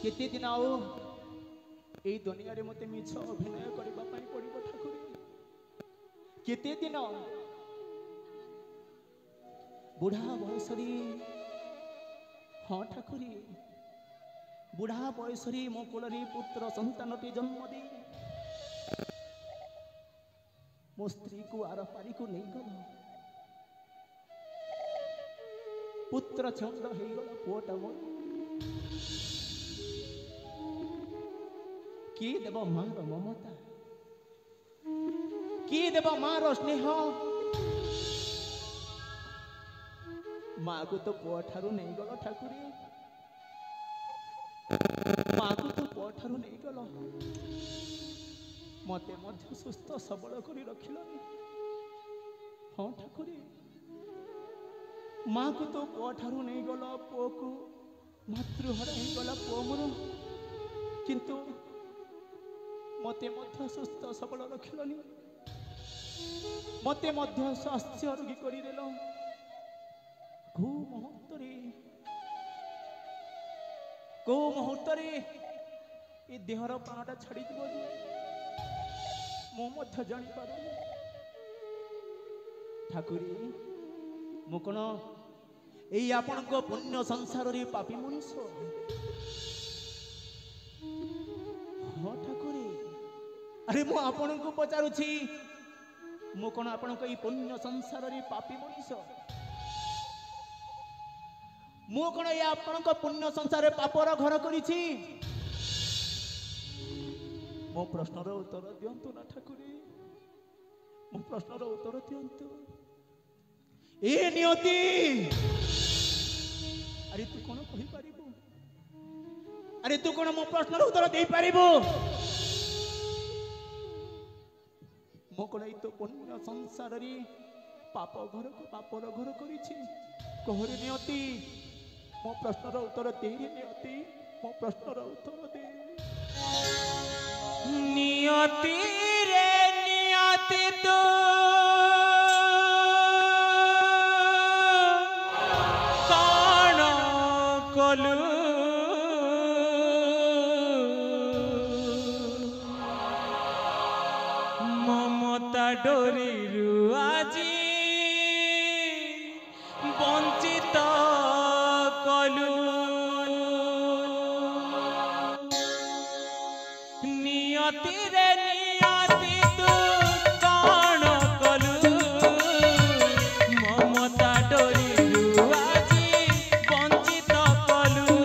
केते दिन आओ এই দুনিয়ারে মতে মিছ অভিনয় করিবা পাই পড়িব ঠাকুর কেতে দিন বুঢ়া বয়সরে हाँ ठाकुरी बुढ़ा बयसरी मो कोलरी पुत्र संतानटी जन्म दे मो स्त्री को आर पारी को नहीं गल पुत्र छंद हो गल पुआटा मोर किए देव माँ ममता किए देव माँ स्नेह माँ को तो पुआ ठारू नहीं गल ठाकुरी माँ को तो पुआ ठारू नहीं गल मते मध्य सुस्थ सबल करी रखिल हाँ ठाकुरी माँ को तो पुआ ठारू नहीं गल पुओ को मातृहरा ही गला पुओ मोर किंतु मते मध्य सुस्थ सबल रखिलनी मते मध्य स्वास्थ्य रोगी करी देलो को मुहूर्तरे ये देहर प्राणटा छाड़ी जीव मु जानी पार ठाकुरी मु कौन यही आपण पुण्य संसार रे पापी मनुष्य हाँ ठाकुरी अरे मु आपण को पचारुछि मु कौन आपण पुण्य संसार रे पापी मनुष्य मु कौन ये आपण पुण्य संसार पापर घर करिछि मो प्रश्नर उत्तर दियंतु ना ठाकुरी मो प्रश्नर उत्तर दियंतु ए नियति अरे तू कौन कहि पारिबो अरे तू कौन मो प्रश्नर उत्तर दे पारिबो मो कौन ये तो पुण्य संसार रे पाप घर को पापर घर करिछि कहरे नियति मो प्रश्नर उत्तर दे नियति मो प्रश्नर उत्तर दे नियति रे नियति तो कौन कलु ममता डोरी आज वंचित नियति रे नियति तू कौन कलु ममता डोरी आज वंचित कलु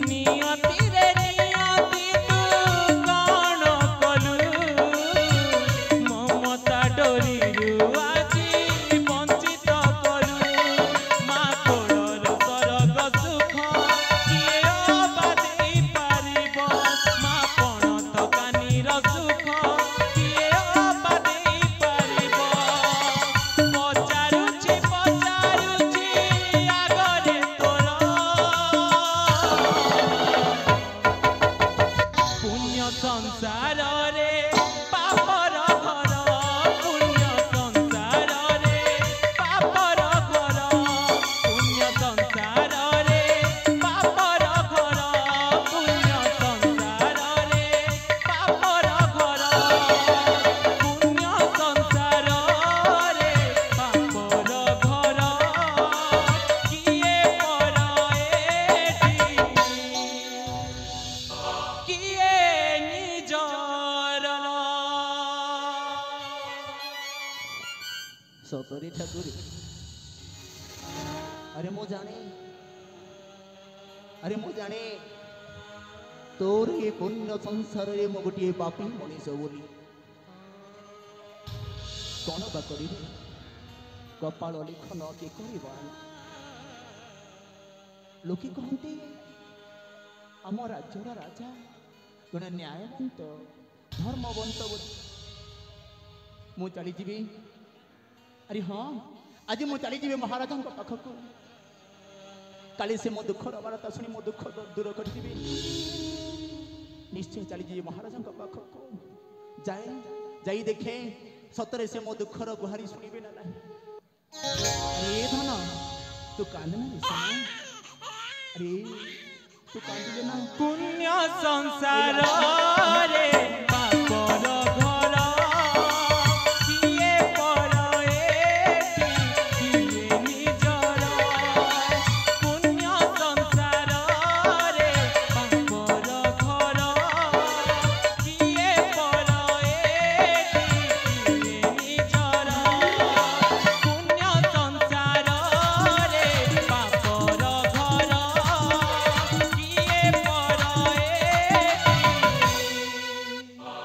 नियति रे नियति तू कौन कलु ममता डोरी आज वंचित कलु संसार रे पापर घर पुण्य संसार रे पापर घर पुण्य संसार रे पापर घर पुण्य संसार रे पापर घर पुण्य संसार रे पापर घर किए पर किए सतरे ठाकुरी अरे मो जाने तोर ये पुण्य संसार रे मो गोटे पापी मनीष बोली कौन बा कर कपाल लिखन कि कर लोके कहते आम राज्यर राजा जड़े न्यायवंत धर्मवंत मु चली जीवी अरे हाँ आज मु चली जीवी महाराजा पाखक काली से मो दुखर वार्ता शुणी मो दुख दूर कर निश्चय चली जीवी महाराजा पाखक जाए जाई देखे सतरे से मो दुखर गुहारी शुणवे ना तू कांदना रे सोना अरे तू कांदिले ना पुण्य संसार रे